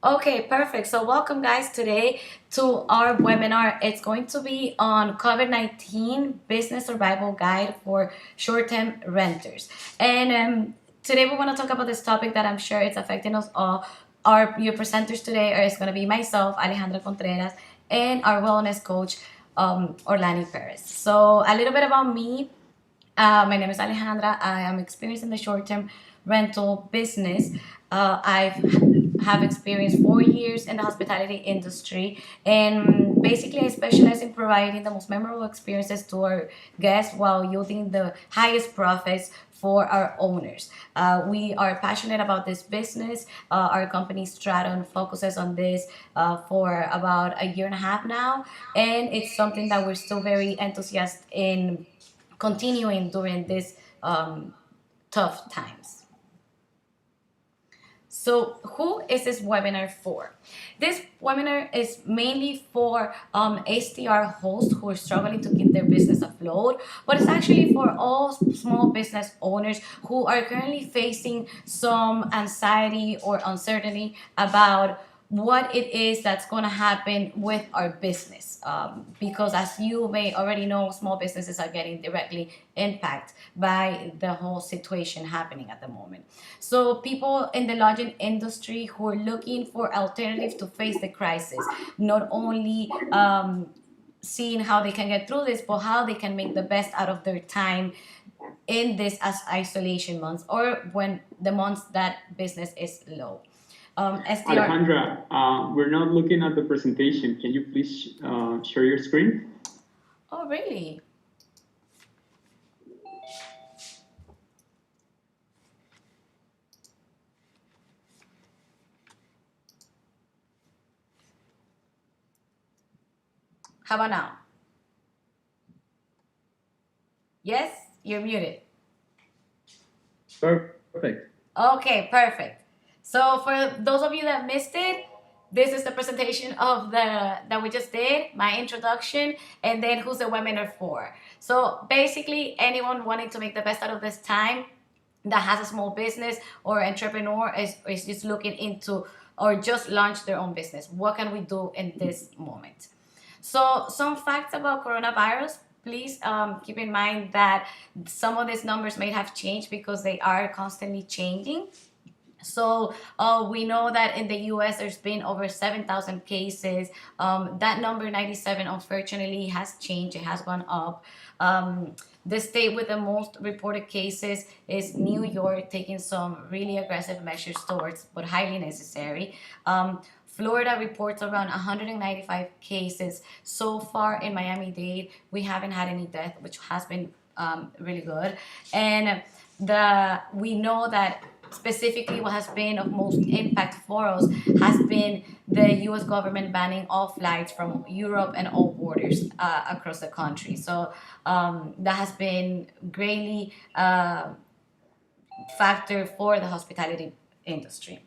Okay, perfect. So, welcome, guys, today to our webinar. It's going to be on COVID-19 business survival guide for short term renters. And today, we want to talk about this topic that I'm sure it's affecting us all. Your presenters today are going to be myself, Alejandra Contreras, and our wellness coach, Orlani Perez. So, a little bit about me. My name is Alejandra. I am experienced in the short-term rental business. I've have experienced 4 years in the hospitality industry, and basically I specialize in providing the most memorable experiences to our guests while yielding the highest profits for our owners. We are passionate about this business. Our company Straton focuses on this for about a year and a half now, and it's something that we're still very enthusiastic in continuing during these tough times. So, who is this webinar for? This webinar is mainly for STR hosts who are struggling to keep their business afloat, but it's actually for all small business owners who are currently facing some anxiety or uncertainty about what it is that's going to happen with our business. Because as you may already know, small businesses are getting directly impacted by the whole situation happening at the moment. So people in the lodging industry who are looking for alternatives to face the crisis, not only seeing how they can get through this, but how they can make the best out of their time in this as isolation months or when the months that business is low. SDR. Alejandra, we're not looking at the presentation. Can you please share your screen? Oh, really? How about now? Yes, you're muted. Perfect. Okay, perfect. So for those of you that missed it, this is the presentation of the that we just did, my introduction, and then who's the webinar for. So basically, anyone wanting to make the best out of this time that has a small business or entrepreneur is just looking into or just launched their own business. What can we do in this moment? So some facts about coronavirus. Please keep in mind that some of these numbers may have changed because they are constantly changing. So we know that in the US there's been over 7,000 cases. That number 97 unfortunately has changed. It has gone up. The state with the most reported cases is New York, taking some really aggressive measures towards, but highly necessary. Florida reports around 195 cases so far. In Miami-Dade, we haven't had any death, which has been really good. And we know that specifically what has been of most impact for us has been the U.S. government banning all flights from Europe and all borders across the country. So that has been greatly factor for the hospitality industry.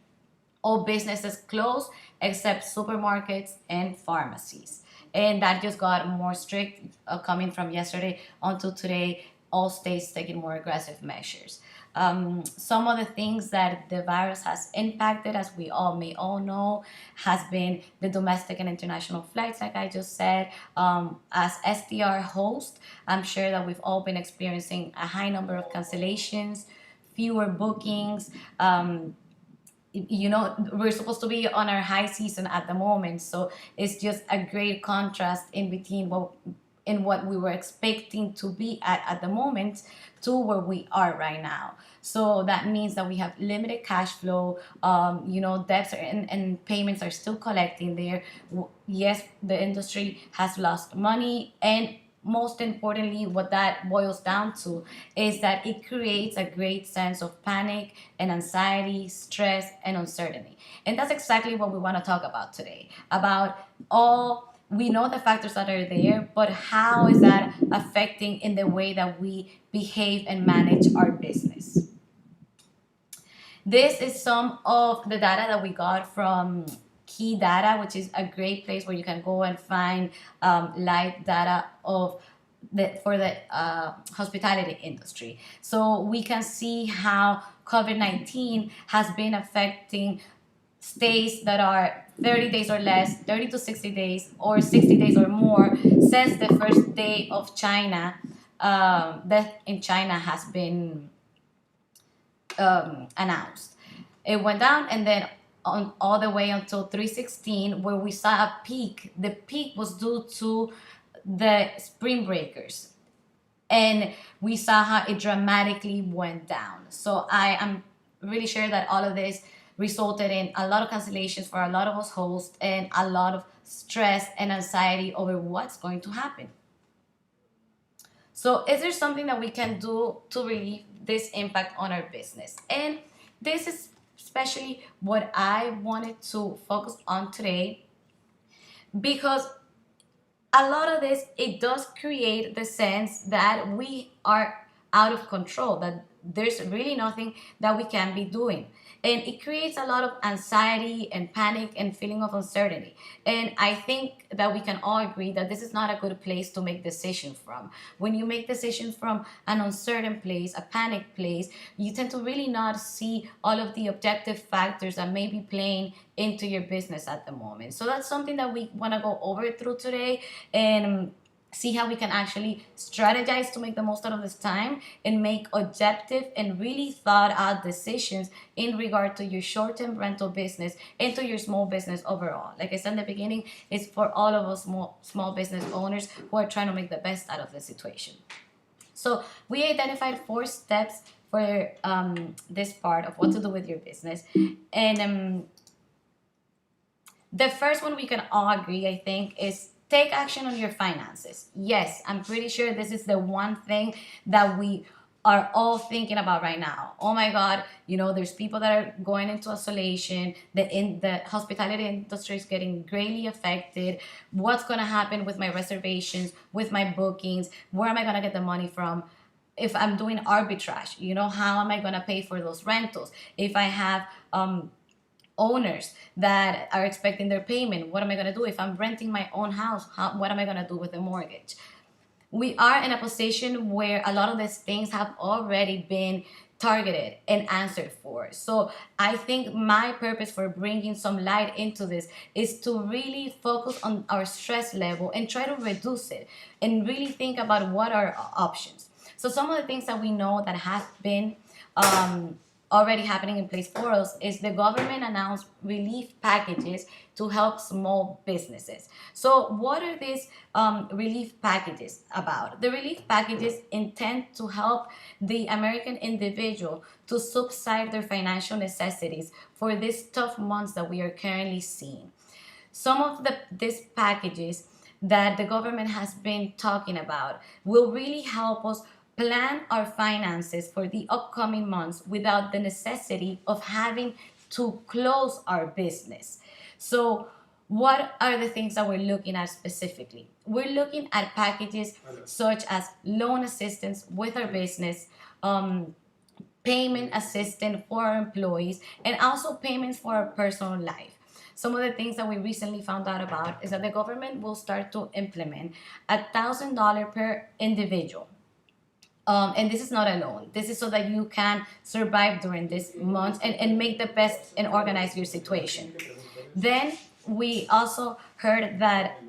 All businesses closed except supermarkets and pharmacies. And that just got more strict coming from yesterday until today. All states taking more aggressive measures. Some of the things that the virus has impacted, as we all may all know, has been the domestic and international flights, like I just said. As SDR host, I'm sure that we've all been experiencing a high number of cancellations, fewer bookings. We're supposed to be on our high season at the moment, so it's just a great contrast in between what we were expecting to be at the moment to where we are right now. So that means that we have limited cash flow. Debts and payments are still collecting there. Yes, the industry has lost money, and most importantly, what that boils down to is that it creates a great sense of panic and anxiety, stress, and uncertainty. And that's exactly what we want to talk about today. About all we know the factors that are there, but how is that affecting in the way that we behave and manage our business? This is some of the data that we got from Key Data, which is a great place where you can go and find live data for the hospitality industry. So we can see how COVID-19 has been affecting stays that are 30 days or less, 30 to 60 days, or 60 days or more since the first day of China. Death in China has been announced. It went down, and then on all the way until 316, where we saw a peak. The peak was due to the spring breakers, and we saw how it dramatically went down. So I am really sure that all of this resulted in a lot of cancellations for a lot of us hosts and a lot of stress and anxiety over what's going to happen. So, is there something that we can do to relieve this impact on our business? And this is especially what I wanted to focus on today, because a lot of this, it does create the sense that we are out of control, that there's really nothing that we can be doing, and it creates a lot of anxiety and panic and feeling of uncertainty. And I think that we can all agree that this is not a good place to make decisions from. When you make decisions from an uncertain place, a panic place, you tend to really not see all of the objective factors that may be playing into your business at the moment. So that's something that we want to go over through today, and see how we can actually strategize to make the most out of this time and make objective and really thought out decisions in regard to your short-term rental business and to your small business overall. Like I said in the beginning, it's for all of us small business owners who are trying to make the best out of the situation. So we identified 4 steps for this part of what to do with your business. And the first one we can all agree, I think, is take action on your finances. Yes, I'm pretty sure this is the one thing that we are all thinking about right now. Oh my God, there's people that are going into isolation. The hospitality industry is getting greatly affected. What's going to happen with my reservations, with my bookings? Where am I going to get the money from? If I'm doing arbitrage, how am I going to pay for those rentals? If I have owners that are expecting their payment, what am I going to do? If I'm renting my own house, what am I going to do with the mortgage? We are in a position where a lot of these things have already been targeted and answered for. So I think my purpose for bringing some light into this is to really focus on our stress level and try to reduce it and really think about what are our options. So some of the things that we know that have been already happening in place for us is the government announced relief packages to help small businesses. So what are these relief packages about? The relief packages intend to help the American individual to subside their financial necessities for these tough months that we are currently seeing. Some of these packages that the government has been talking about will really help us plan our finances for the upcoming months without the necessity of having to close our business. So, what are the things that we're looking at specifically? We're looking at packages such as loan assistance with our business, payment assistance for our employees, and also payments for our personal life. Some of the things that we recently found out about is that the government will start to implement $1,000 per individual. And this is not a loan. This is so that you can survive during this month and make the best and organize your situation. Then we also heard that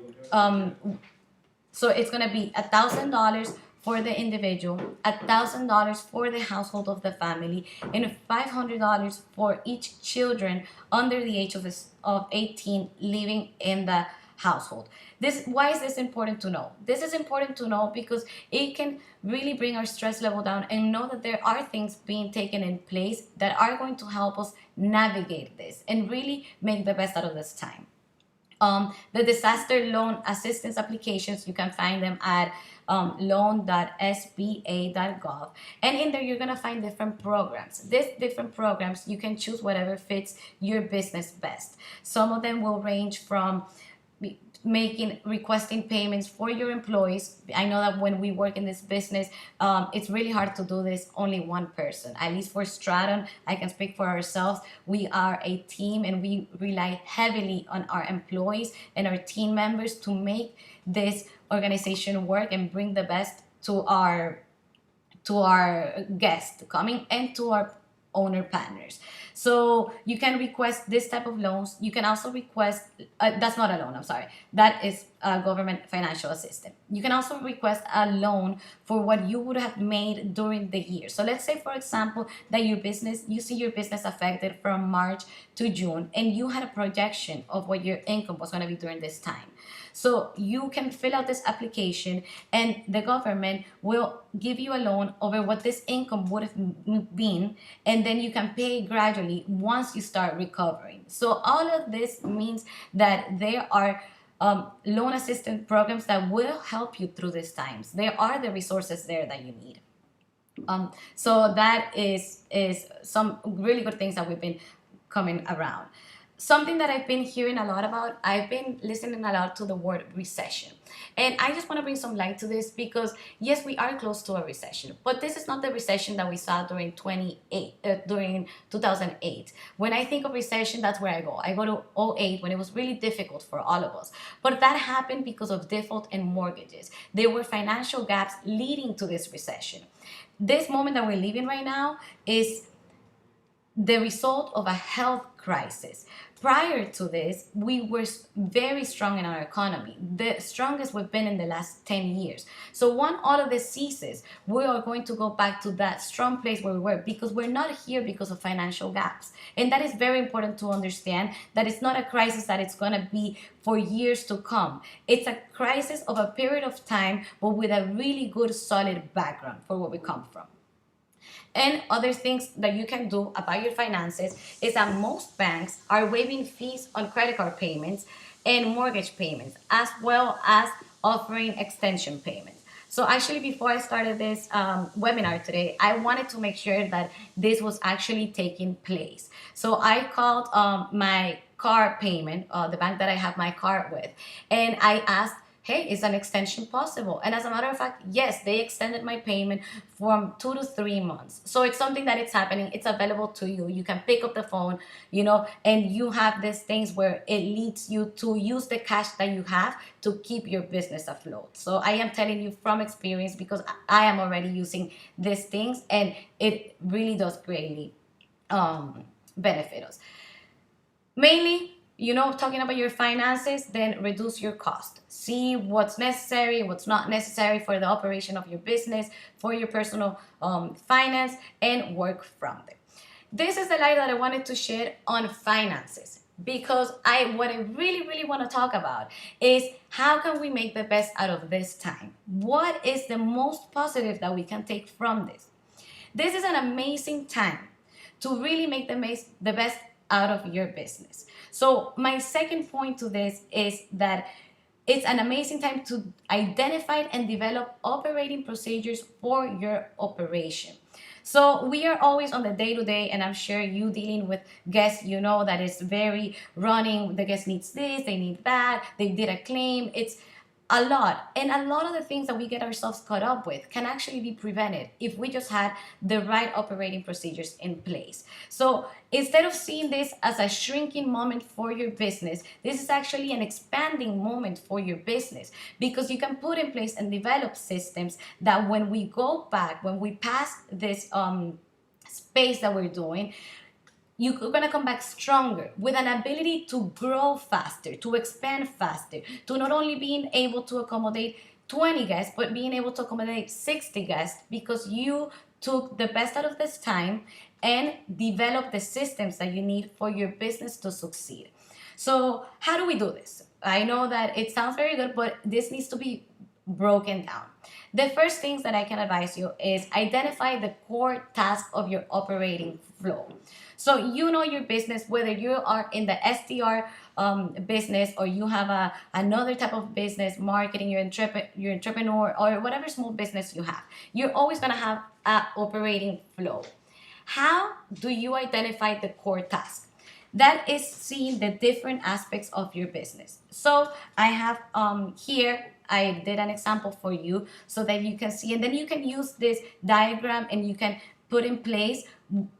so it's going to be $1,000 for the individual, $1,000 for the household of the family, and $500 for each children under the age of 18 living in the household. Why is this important to know? This is important to know because it can really bring our stress level down and know that there are things being taken in place that are going to help us navigate this and really make the best out of this time. The disaster loan assistance applications, you can find them at loan.sba.gov, and in there you're going to find different programs. These different programs, you can choose whatever fits your business best. Some of them will range from requesting payments for your employees. I know that when we work in this business, it's really hard to do this only one person. At least for Straton, I can speak for ourselves. We are a team and we rely heavily on our employees and our team members to make this organization work and bring the best to our guests coming and to our owner partners. So you can request this type of loans. You can also request, that's not a loan, I'm sorry. That is a government financial assistance. You can also request a loan for what you would have made during the year. So let's say, for example, that you see your business affected from March to June, and you had a projection of what your income was going to be during this time. So you can fill out this application, and the government will give you a loan over what this income would have been, and then you can pay gradually once you start recovering. So all of this means that there are loan assistance programs that will help you through these times. There are the resources there that you need. So that is some really good things that we've been coming around. Something that I've been hearing a lot about, I've been listening a lot to the word recession. And I just want to bring some light to this because, yes, we are close to a recession, but this is not the recession that we saw during 2008. When I think of recession, that's where I go. I go to '08 when it was really difficult for all of us. But that happened because of default and mortgages. There were financial gaps leading to this recession. This moment that we're living right now is the result of a health crisis. Prior to this, we were very strong in our economy, the strongest we've been in the last 10 years. So when all of this ceases, we are going to go back to that strong place where we were, because we're not here because of financial gaps. And that is very important to understand, that it's not a crisis that it's going to be for years to come. It's a crisis of a period of time, but with a really good solid background for where we come from. And other things that you can do about your finances is that most banks are waiving fees on credit card payments and mortgage payments, as well as offering extension payments. So actually, before I started this webinar today, I wanted to make sure that this was actually taking place. So I called my car payment, the bank that I have my car with, and I asked, hey, is an extension possible? And as a matter of fact, yes, they extended my payment from 2 to 3 months. So it's something that it's happening. It's available to you. You can pick up the phone, and you have these things where it leads you to use the cash that you have to keep your business afloat. So I am telling you from experience, because I am already using these things, and it really does greatly benefit us. Mainly, talking about your finances, then reduce your cost. See what's necessary, what's not necessary for the operation of your business, for your personal finance, and work from them. This is the light that I wanted to share on finances, because what I really, really want to talk about is how can we make the best out of this time? What is the most positive that we can take from this? This is an amazing time to really make the best out of your business. So my second point to this is that it's an amazing time to identify and develop operating procedures for your operation. So we are always on the day-to-day, and I'm sure you dealing with guests, that is very running. The guest needs this, they need that, they did a claim. It's a lot. And a lot of the things that we get ourselves caught up with can actually be prevented if we just had the right operating procedures in place. So instead of seeing this as a shrinking moment for your business, this is actually an expanding moment for your business, because you can put in place and develop systems that when we go back, when we pass this space that we're doing, you're going to come back stronger, with an ability to grow faster, to expand faster, to not only being able to accommodate 20 guests, but being able to accommodate 60 guests, because you took the best out of this time and developed the systems that you need for your business to succeed. So how do we do this? I know that it sounds very good, but this needs to be broken down. The first things that I can advise you is identify the core task of your operating flow. So your business, whether you are in the SDR business, or you have another type of business, marketing, your entrepreneur, or whatever small business you have, you're always going to have an operating flow. How do you identify the core task? That is seeing the different aspects of your business. So I have here, I did an example for you so that you can see, and then you can use this diagram and you can put in place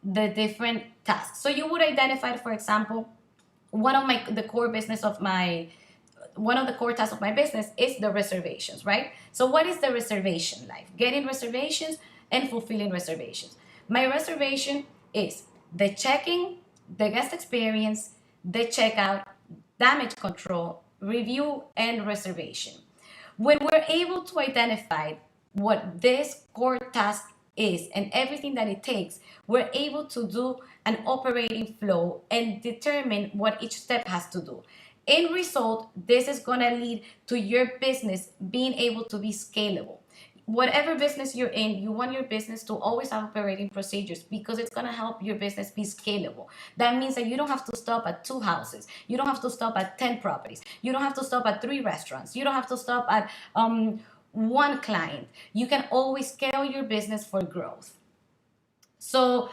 the different tasks. So you would identify, for example, one of the core tasks of my business is the reservations, right? So what is the reservation life? Getting reservations and fulfilling reservations. My reservation is the check-in, the guest experience, the checkout, damage control, review, and reservation. When we're able to identify what this core task is and everything that it takes, we're able to do an operating flow and determine what each step has to do. In result, this is going to lead to your business being able to be scalable. Whatever business you're in, you want your business to always have operating procedures because it's going to help your business be scalable. That means that you don't have to stop at 2 houses. You don't have to stop at 10 properties. You don't have to stop at 3 restaurants. You don't have to stop at one client. You can always scale your business for growth. So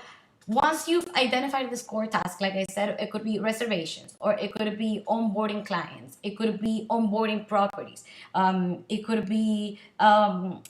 once you've identified this core task, like I said, it could be reservations, or it could be onboarding clients, it could be onboarding properties, it could be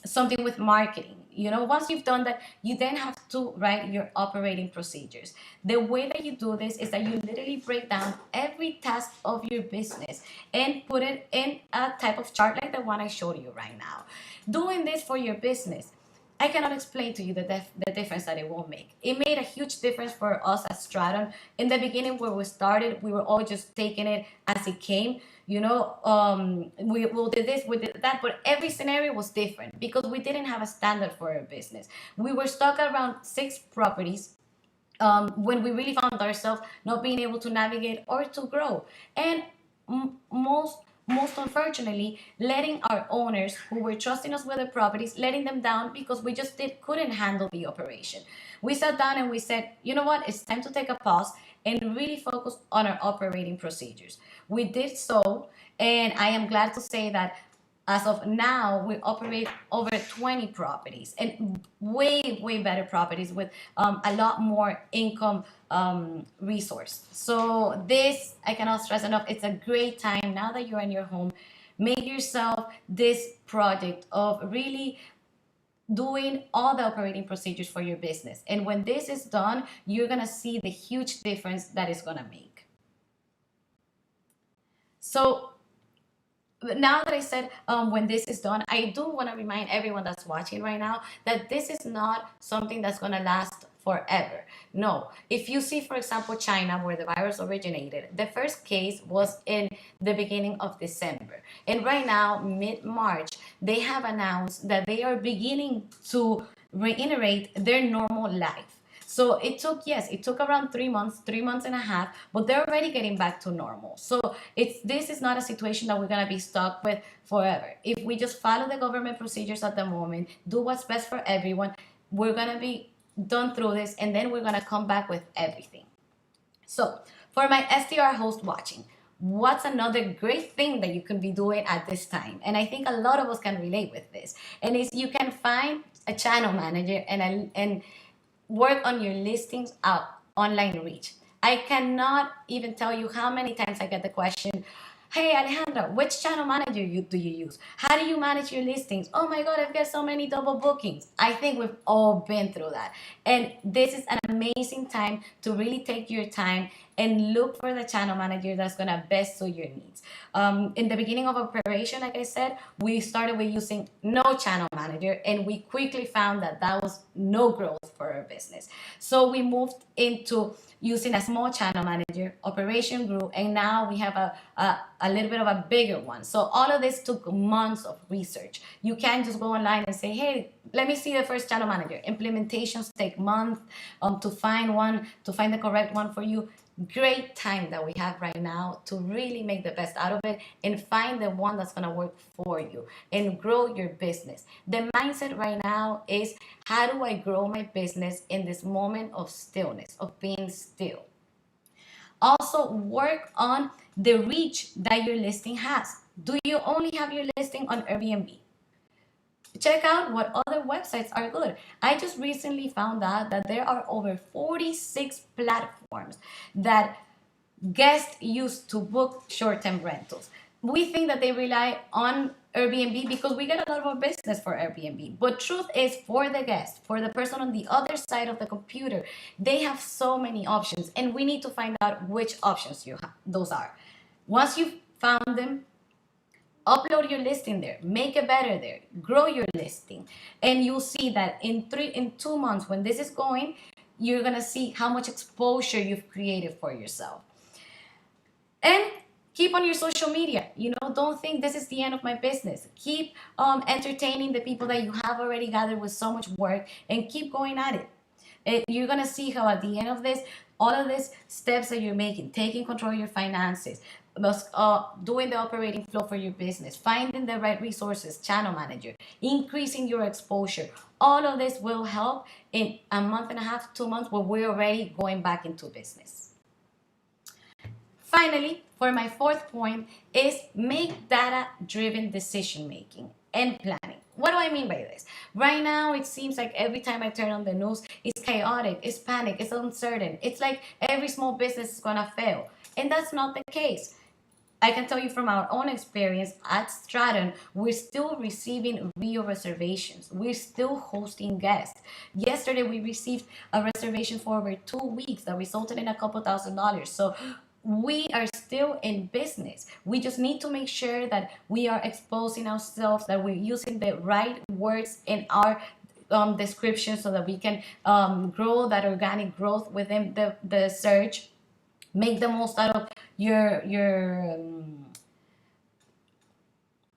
something with marketing. Once you've done that, you then have to write your operating procedures. The way that you do this is that you literally break down every task of your business and put it in a type of chart like the one I showed you right now. Doing this for your business, I cannot explain to you the difference that it will make. It made a huge difference for us at Straton. In the beginning, where we started, we were all just taking it as it came. We did this, we did that, but every scenario was different because we didn't have a standard for our business. We were stuck around 6 properties when we really found ourselves not being able to navigate or to grow. And most unfortunately, letting our owners who were trusting us with their properties, letting them down because we just couldn't handle the operation. We sat down and we said, you know what, it's time to take a pause and really focus on our operating procedures. We did so, and I am glad to say that as of now, we operate over 20 properties, and way better properties with a lot more income resource. So this, I cannot stress enough, it's a great time now that you're in your home. Make yourself this project of really doing all the operating procedures for your business. And when this is done, you're going to see the huge difference that it's going to make. So now that I said when this is done, I do want to remind everyone that's watching right now that this is not something that's going to last forever. No. If you see, for example, China, where the virus originated, the first case was in the beginning of December. And right now, mid-March, they have announced that they are beginning to reiterate their normal life. So it took around 3 months, 3 months and a half, but they're already getting back to normal. So this is not a situation that we're gonna be stuck with forever. If we just follow the government procedures at the moment, do what's best for everyone, we're gonna be done through this, and then we're gonna come back with everything. So for my SDR host watching, what's another great thing that you can be doing at this time? And I think a lot of us can relate with this. And is you can find a channel manager and work on your listings out online reach. I cannot even tell you how many times I get the question, hey Alejandra, which channel manager do you use? How do you manage your listings? Oh my God, I've got so many double bookings. I think we've all been through that. And this is an amazing time to really take your time and look for the channel manager that's gonna best suit your needs. In the beginning of operation, like I said, we started with using no channel manager, and we quickly found that was no growth for our business. So we moved into using a small channel manager, operation grew, and now we have a little bit of a bigger one. So all of this took months of research. You can't just go online and say, hey, let me see the first channel manager. Implementations take months to find the correct one for you. Great time that we have right now to really make the best out of it and find the one that's going to work for you and grow your business. The mindset right now is, how do I grow my business in this moment of stillness, of being still? Also, work on the reach that your listing has. Do you only have your listing on Airbnb? Check out what other websites are good. I just recently found out that there are over 46 platforms that guests use to book short-term rentals. We think that they rely on Airbnb because we get a lot of our business for Airbnb. But truth is, for the guest, for the person on the other side of the computer, they have so many options, and we need to find out which options those are. Once you've found them, upload your listing there, make it better there, grow your listing, and you'll see that in 2 months when this is going, you're going to see how much exposure you've created for yourself. And keep on your social media. Don't think this is the end of my business. Keep entertaining the people that you have already gathered with so much work, and keep going at it. You're gonna see how at the end of this, all of these steps that you're making, taking control of your finances, doing the operating flow for your business, finding the right resources, channel manager, increasing your exposure, all of this will help in a month and a half, 2 months, where we're already going back into business. Finally, for my fourth point is make data-driven decision making and planning. What do I mean by this? Right now, it seems like every time I turn on the news, it's chaotic, it's panic, it's uncertain. It's like every small business is gonna fail. And that's not the case. I can tell you from our own experience at Stratton, we're still receiving real reservations. We're still hosting guests. Yesterday, we received a reservation for over 2 weeks that resulted in a couple $1,000s. So we are still in business. We just need to make sure that we are exposing ourselves, that we're using the right words in our description, so that we can grow that organic growth within the search. Make the most out of your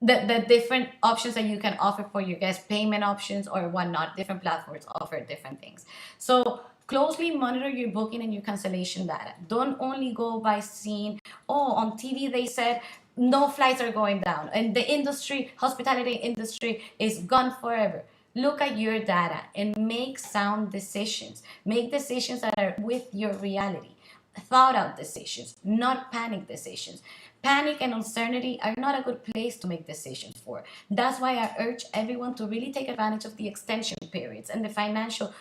the different options that you can offer for your guests, payment options or whatnot. Different platforms offer different things. So closely monitor your booking and your cancellation data. Don't only go by seeing, oh, on TV they said no flights are going down and the industry, hospitality industry, is gone forever. Look at your data and make sound decisions. Make decisions that are with your reality. Thought out decisions, not panic decisions. Panic and uncertainty are not a good place to make decisions for. That's why I urge everyone to really take advantage of the extension periods and the financial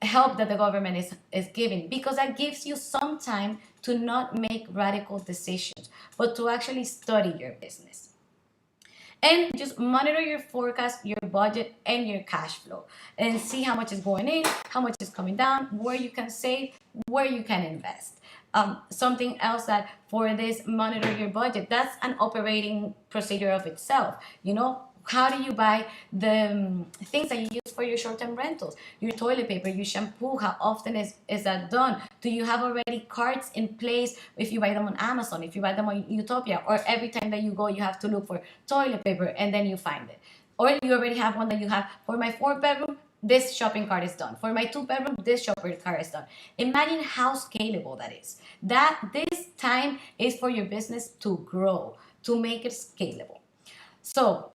help that the government is giving, because that gives you some time to not make radical decisions, but to actually study your business. And just monitor your forecast, your budget, and your cash flow, and see how much is going in, how much is coming down, where you can save, where you can invest. Something else that for this monitor your budget, that's an operating procedure of itself. How do you buy the things that you use for your short-term rentals? Your toilet paper, your shampoo, how often is that done? Do you have already carts in place if you buy them on Amazon, if you buy them on Utopia, or every time that you go, you have to look for toilet paper and then you find it? Or you already have one that you have, for my 4-bedroom, this shopping cart is done. For my 2-bedroom, this shopping cart is done. Imagine how scalable that is. That this time is for your business to grow, to make it scalable. So,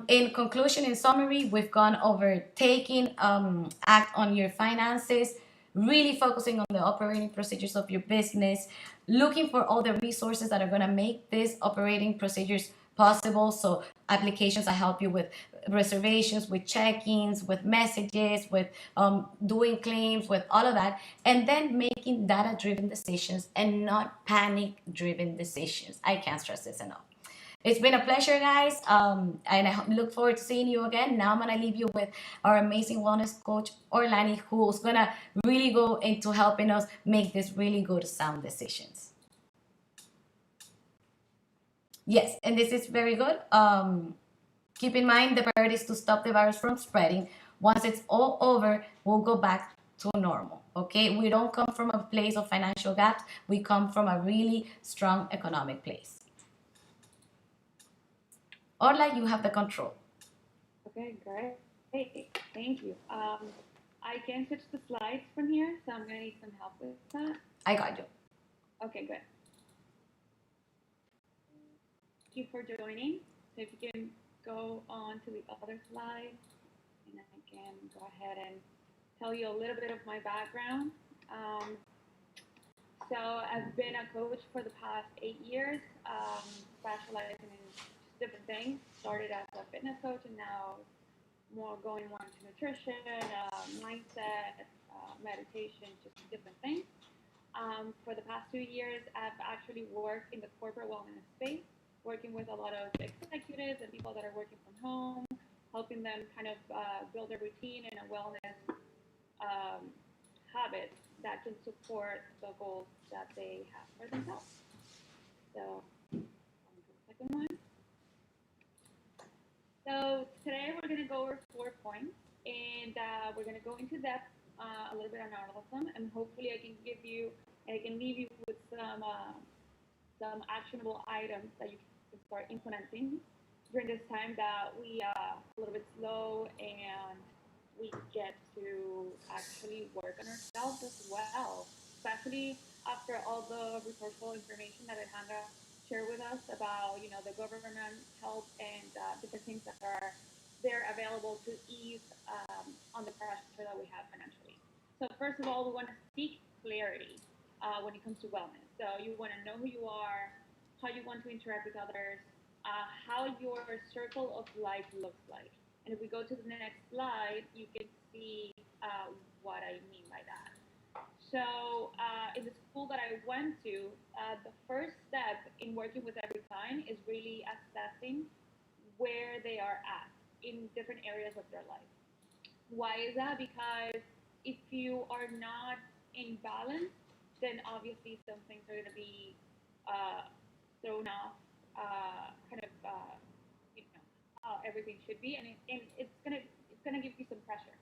in conclusion, in summary, we've gone over taking act on your finances, really focusing on the operating procedures of your business, looking for all the resources that are going to make these operating procedures possible. So applications that help you with reservations, with check-ins, with messages, with doing claims, with all of that, and then making data-driven decisions and not panic-driven decisions. I can't stress this enough. It's been a pleasure, guys, and I look forward to seeing you again. Now I'm going to leave you with our amazing wellness coach, Orlani, who's going to really go into helping us make these really good, sound decisions. Yes, and this is very good. Keep in mind, the priority is to stop the virus from spreading. Once it's all over, we'll go back to normal, okay? We don't come from a place of financial gaps. We come from a really strong economic place. Orla, you have the control. Okay, great. Hey, thank you. I can switch the slides from here, so I'm going to need some help with that. I got you. Okay, good. Thank you for joining. So if you can go on to the other slide, and I can go ahead and tell you a little bit of my background. So I've been a coach for the past 8 years, specializing in different things. Started as a fitness coach and now going more into nutrition, mindset, meditation, just different things. For the past 2 years, I've actually worked in the corporate wellness space, working with a lot of executives and people that are working from home, helping them kind of build a routine and a wellness habit that can support the goals that they have for themselves. So, second one. So today we're going to go over 4 points. and we're going to go into depth a little bit on all of them, and hopefully I can leave you with some actionable items that you can start implementing during this time that we a little bit slow and we get to actually work on ourselves as well, especially after all the resourceful information that Alejandra shared with us about the government help and different things that are there available to ease on the pressure that we have financially. So first of all, we want to seek clarity when it comes to wellness. So you want to know who you are, how you want to interact with others, how your circle of life looks like. And if we go to the next slide, you can see what I mean by that. So in the school that I went to, the first step in working with every client is really assessing where they are at in different areas of their life. Why is that? Because if you are not in balance, then obviously some things are going to be uh, thrown off, kind of, how everything should be, and it's gonna give you some pressure.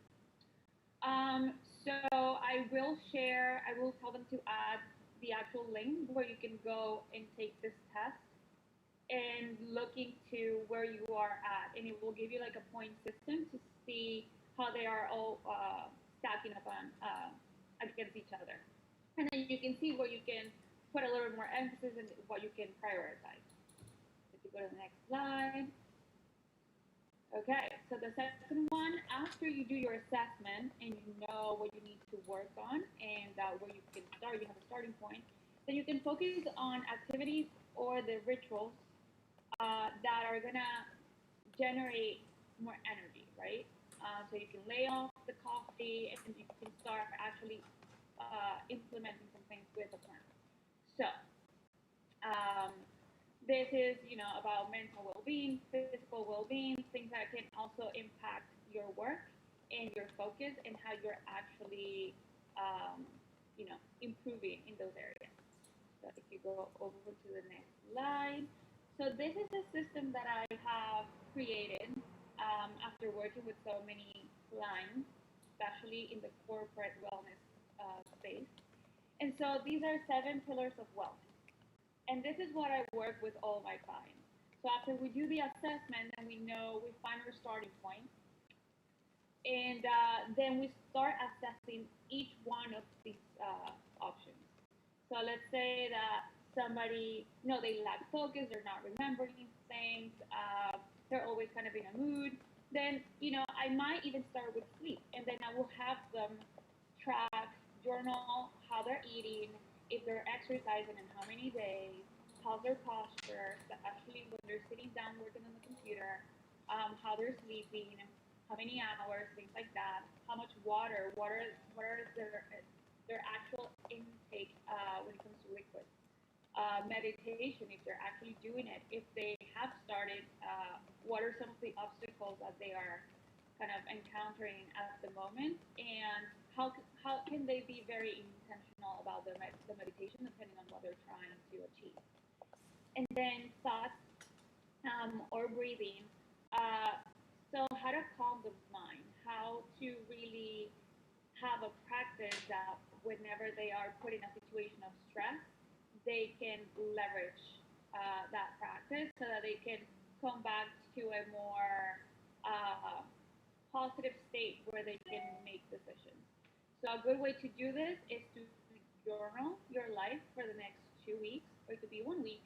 So I will tell them to add the actual link where you can go and take this test and look into where you are at, and it will give you like a point system to see how they are all stacking up on against each other, and then you can see where you can put a little bit more emphasis and what you can prioritize. If you go to the next slide. Okay, so the second one, after you do your assessment and you know what you need to work on and where you can start, you have a starting point, then you can focus on activities or the rituals that are gonna generate more energy, right? So you can lay off the coffee and you can start actually implementing some things with a plan. So um, this is, about mental well-being, physical well-being, things that can also impact your work and your focus and how you're actually, improving in those areas. So if you go over to the next slide. So this is a system that I have created after working with so many clients, especially in the corporate wellness space. And so these are 7 pillars of wellness. And this is what I work with all my clients. So after we do the assessment and we find our starting point, and then we start assessing each one of these options. So let's say that somebody, they lack focus, they're not remembering things, they're always kind of in a mood. Then, I might even start with sleep, and then I will have them track, journal how they're eating, if they're exercising and how many days, how's their posture, especially when they're sitting down working on the computer, how they're sleeping, how many hours, things like that, how much water, what are their actual intake when it comes to liquids. Meditation, if they're actually doing it, if they have started, what are some of the obstacles that they are kind of encountering at the moment, and how can they be very intentional about the meditation depending on what they're trying to achieve. And then thoughts or breathing. Uh, so how to calm the mind, how to really have a practice that whenever they are put in a situation of stress, they can leverage that practice so that they can come back to a more positive state where they can make decisions. So a good way to do this is to journal your life for the next 2 weeks, or it could be 1 week,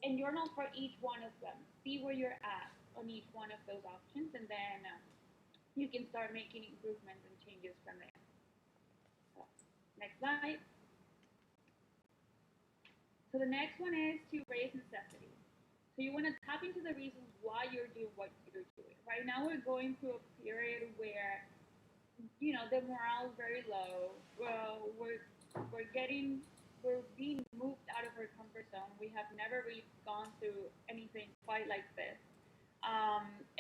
and journal for each one of them. See where you're at on each one of those options, and then you can start making improvements and changes from there. So, next slide. So the next one is to raise necessity. So you want to tap into the reasons why you're doing what you're doing. Right now we're going through a period where the morale is very low. Well, we're getting we're being moved out of our comfort zone. We have never really gone through anything quite like this.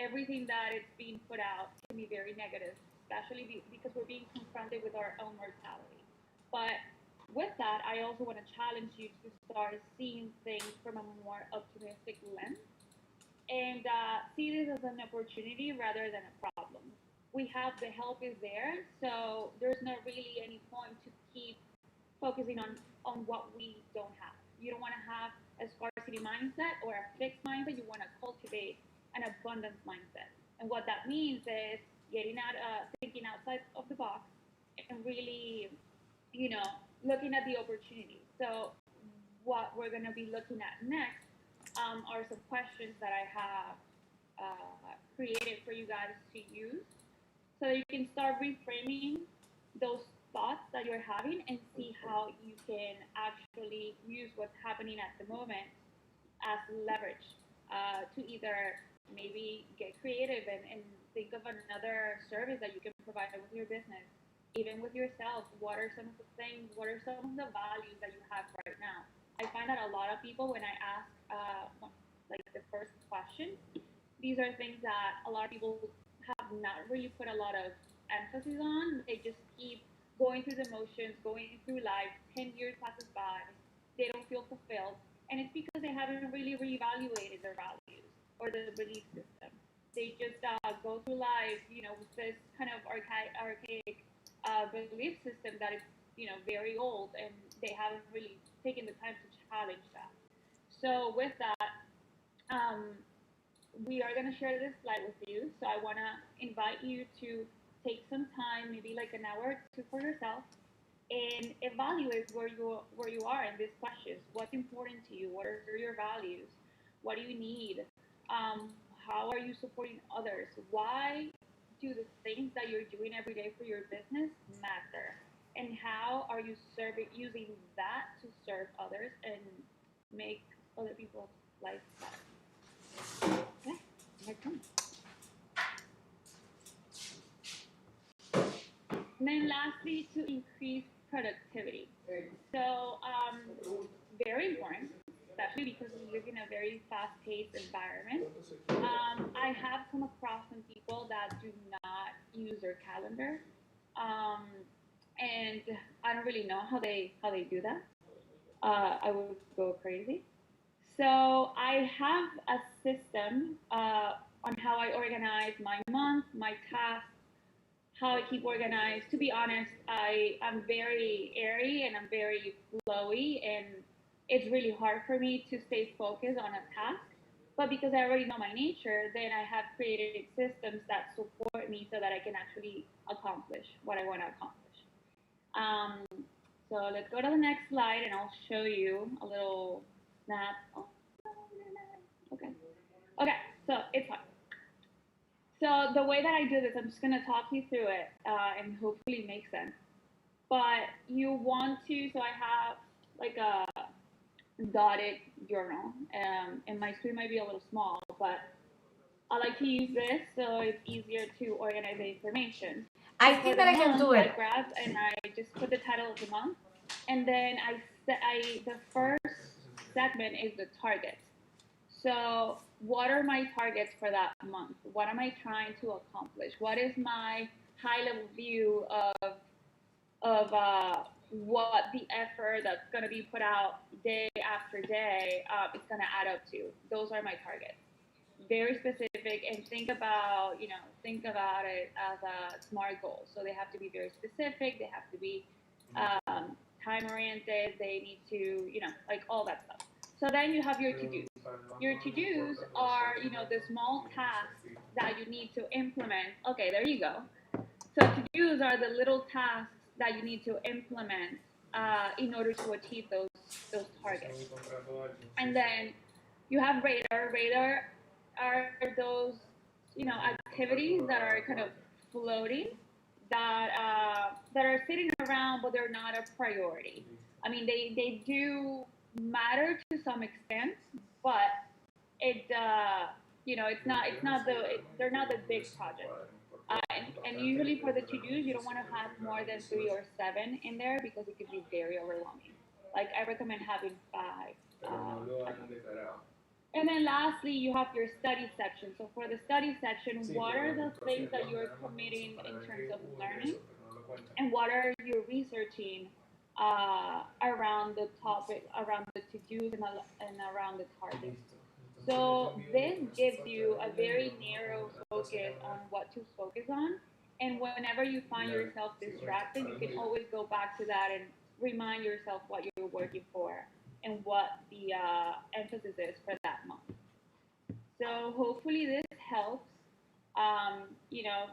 Everything that is being put out can be very negative, especially because we're being confronted with our own mortality. But with that, I also want to challenge you to start seeing things from a more optimistic lens and see this as an opportunity rather than a problem. we have the help is there, so there's not really any point to keep focusing on what we don't have. You don't want to have a scarcity mindset or a fixed mindset. You want to cultivate an abundance mindset. And what that means is getting out, thinking outside of the box, and really, you know, looking at the opportunity. So what we're going to be looking at next are some questions that I have created for you guys to use, so that you can start reframing those thoughts that you're having and see how you can actually use what's happening at the moment as leverage to either maybe get creative and think of another service that you can provide with your business, even with yourself. What are some of the things, what are some of the values that you have right now? I find that a lot of people, when I ask like the first question, these are things that a lot of people have not really put a lot of emphasis on. They just keep going through the motions, going through life. 10 years passes by, they don't feel fulfilled, and it's because they haven't really reevaluated their values or the belief system. They just go through life, with this kind of archaic belief system that is, very old, and they haven't really taken the time to challenge that. So with that, um, we are going to share this slide with you. So I want to invite you to take some time, maybe like an hour or two for yourself, and evaluate where you are in these questions. What's important to you? What are your values? What do you need? How are you supporting others? Why do the things that you're doing every day for your business matter? And how are you using that to serve others and make other people's lives better? Okay, next one. And then lastly, to increase productivity. So, very important, especially because we live in a very fast-paced environment. I have come across some people that do not use their calendar, um, and I don't really know how they do that. I would go crazy. So I have a system on how I organize my month, my tasks, how I keep organized. To be honest, I am very airy and I'm very flowy, and it's really hard for me to stay focused on a task. But because I already know my nature, then I have created systems that support me so that I can actually accomplish what I want to accomplish. Um, so let's go to the next slide, and I'll show you a little snap. Oh, okay. Okay, so it's fine. So the way that I do this, I'm just gonna talk you through it, and hopefully it makes sense. But you want to, so I have like a dotted journal, and my screen might be a little small, but I like to use this so it's easier to organize the information. I So for think the that I can month, do I it. grab and I just put the title of the month, and then the first segment is the target. So, what are my targets for that month? What am I trying to accomplish? What is my high level view of what the effort that's going to be put out day after day is going to add up to? Those are my targets. Very specific, and think about it as a SMART goal. So they have to be very specific. They have to be time oriented. They need to, like all that stuff. So then you have your to-dos. Your to-dos are, the small tasks that you need to implement. Okay, there you go. So to-dos are the little tasks that you need to implement in order to achieve those targets. And then you have radar. Radar are those, activities that are kind of floating, that are sitting around, but they're not a priority. I mean, they do matter to some extent, but they're not the big projects. And usually for the to-dos, you don't want to have more than 3 or 7 in there because it could be very overwhelming. Like I recommend having 5. And then lastly, you have your study section. So for the study section, what are the things that you're committing in terms of learning, and what are you researching around the topic, around the to-dos, and around the targets? So this gives you a very narrow focus on what to focus on, And whenever you find yourself distracted, you can always go back to that and remind yourself what you're working for and what the emphasis is for that month. So hopefully this helps.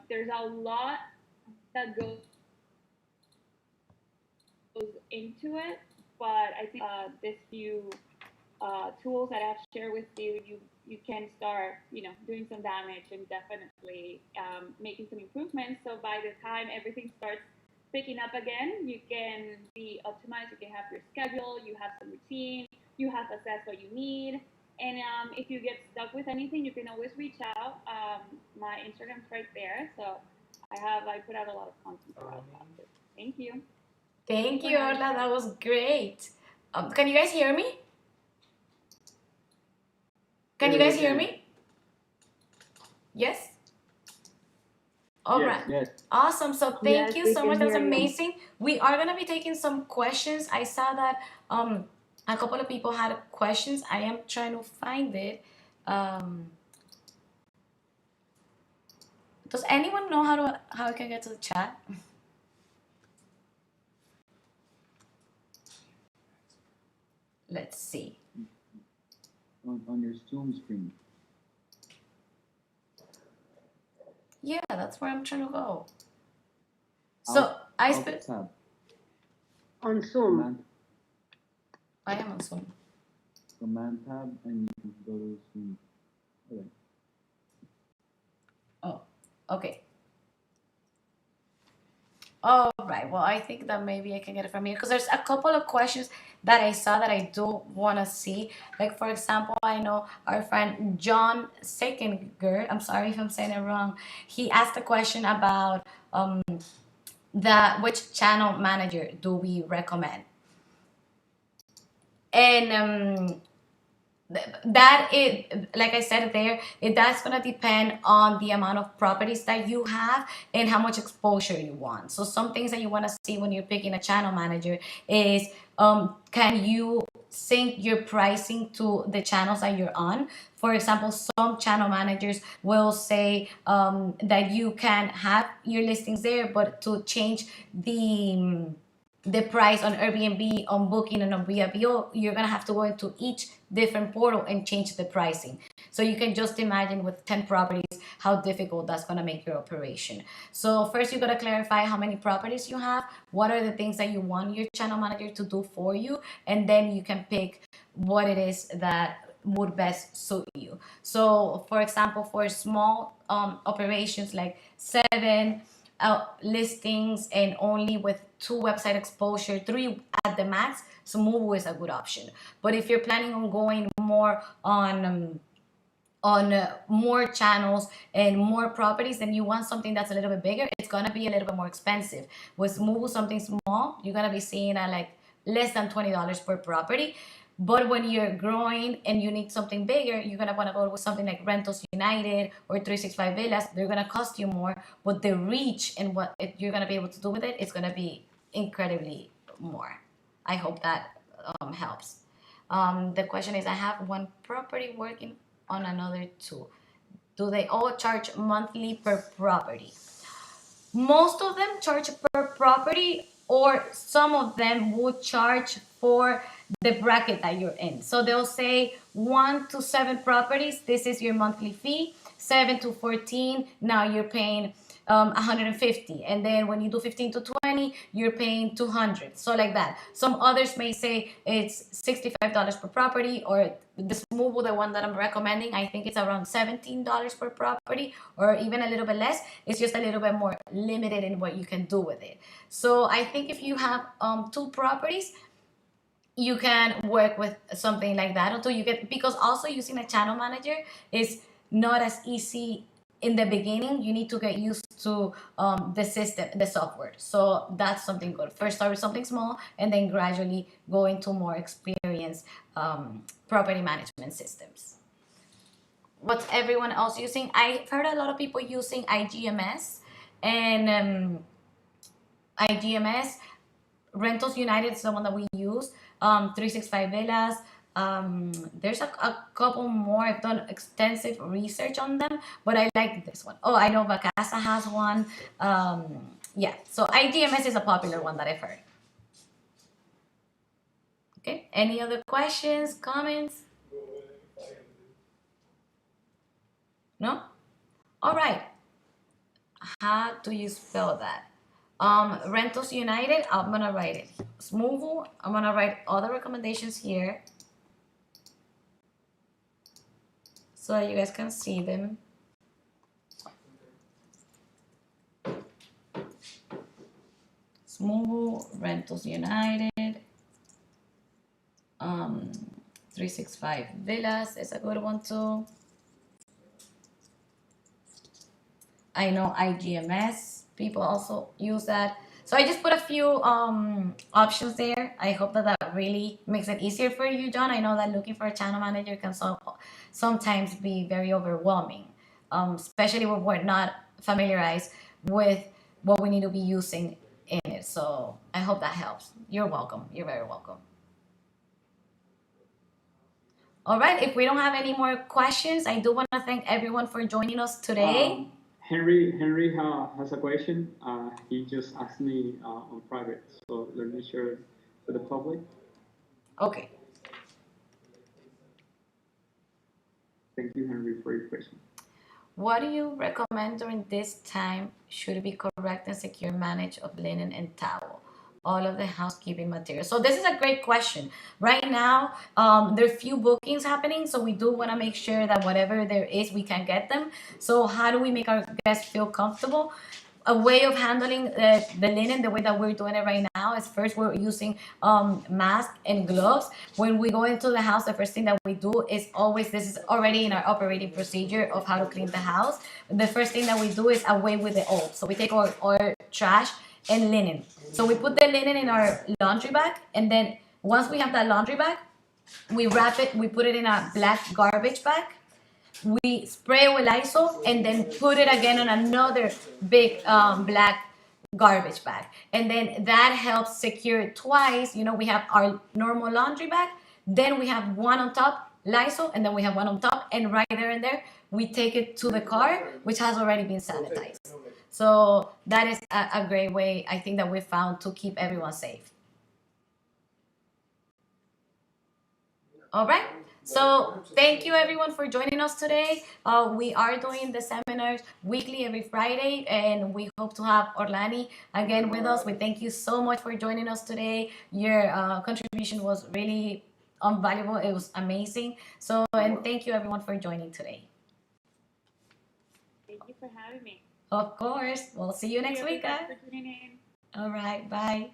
There's a lot that goes into it, but I think this few tools that I've shared with you, you can start, doing some damage and definitely making some improvements. So by the time everything starts picking up again, you can be optimized. You can have your schedule, you have some routine, you have assessed what you need. And if you get stuck with anything, you can always reach out. My Instagram's right there. So I put out a lot of content about that. Thank you. Thank you, Orla. That was great. Can you guys hear me? Can you guys hear me? Yes? All right. Yes. Awesome. So thank Yes, you we so can much. That's hear you. amazing. We are going to be taking some questions. I saw that a couple of people had questions. I am trying to find it. Does anyone know how I can get to the chat? Let's see. On your Zoom screen. Yeah, that's where I'm trying to go. So I spent. Tab. On Zoom. Command, I am on Zoom. command tab, and you can go to Zoom. Okay. Oh, okay. All right. Well, I think that maybe I can get it from here because there's a couple of questions that I saw that I do want to see. Like, for example, I know our friend John Sekinger, I'm sorry if I'm saying it wrong, he asked a question about which channel manager do we recommend? And that it, like I said there, that's gonna depend on the amount of properties that you have and how much exposure you want. So some things that you want to see when you're picking a channel manager is can you sync your pricing to the channels that you're on? For example, some channel managers will say that you can have your listings there, but to change the price on Airbnb, on Booking, and on VRBO, you're gonna have to go into each different portal and change the pricing. So you can just imagine with 10 properties how difficult that's gonna make your operation. So first you gotta clarify how many properties you have, what are the things that you want your channel manager to do for you, and then you can pick what it is that would best suit you. So for example, for small operations like 7 listings and only with 2 website exposure, 3 at the max, Smoobu is a good option. But if you're planning on going more on more channels and more properties, then you want something that's a little bit bigger, it's gonna be a little bit more expensive. With Smoobu, something small, you're gonna be seeing at like less than $20 per property. But when you're growing and you need something bigger, you're gonna want to go with something like Rentals United or 365 Villas. They're gonna cost you more, but the reach and what you're gonna be able to do with it is gonna be incredibly more. I hope that helps. The question is, I have 1 property working on another 2. Do they all charge monthly per property? Most of them charge per property, or some of them would charge for the bracket that you're in. So they'll say 1 to 7 properties, this is your monthly fee. 7 to 14, now you're paying 150, and then when you do 15 to 20, you're paying 200. So like that. Some others may say it's $65 per property, or the Smoobu, the one that I'm recommending, I think it's around $17 per property, or even a little bit less. It's just a little bit more limited in what you can do with it. So I think if you have 2 properties, you can work with something like that until you get, because also using a channel manager is not as easy in the beginning. You need to get used to the system, the software. So that's something good. First start with something small and then gradually go into more experienced property management systems. What's everyone else using? I've heard a lot of people using IGMS, and IGMS, Rentals United is the one that we use. 365 Villas, There's a couple more. I've done extensive research on them, but I like this one. Oh, I know Vacasa has one. Yeah, so IGMS is a popular one that I've heard. Okay, any other questions, comments? No? All right. How do you spell that? Rentals United, I'm gonna write it. Smoove, I'm gonna write all the recommendations here so you guys can see them. Smoove, Rentals United, 365 Villas is a good one too. I know IGMS, people also use that. So I just put a few options there. I hope that that really makes it easier for you, John. I know that looking for a channel manager can sometimes be very overwhelming, especially when we're not familiarized with what we need to be using in it. So I hope that helps. You're welcome. You're very welcome. All right, if we don't have any more questions, I do want to thank everyone for joining us today. Henry has a question. He just asked me on private, so let me share it to the public. Okay. Thank you, Henry, for your question. What do you recommend during this time? Should it be correct and secure manage of linen and towel? All of the housekeeping materials. So this is a great question. Right now, there are few bookings happening, so we do want to make sure that whatever there is, we can get them. So how do we make our guests feel comfortable? A way of handling the linen, the way that we're doing it right now, is first we're using masks and gloves. When we go into the house, the first thing that we do is always, this is already in our operating procedure of how to clean the house. The first thing that we do is away with the old. So we take our trash and linen. So we put the linen in our laundry bag, and then once we have that laundry bag, we wrap it, we put it in a black garbage bag. We spray it with Lysol and then put it again on another big black garbage bag. And then that helps secure it twice. You know, we have our normal laundry bag, then we have one on top, Lysol, and then we have one on top, and right there and there, we take it to the car, which has already been sanitized. So that is a great way, I think, that we found to keep everyone safe. All right. So thank you everyone for joining us today. We are doing the seminars weekly every Friday, and we hope to have Orlani again with us. We thank you so much for joining us today. Your contribution was really invaluable. It was amazing. So, and thank you everyone for joining today. Thank you for having me. Of course. We'll see you next week, guys. For tuning in. All right. Bye.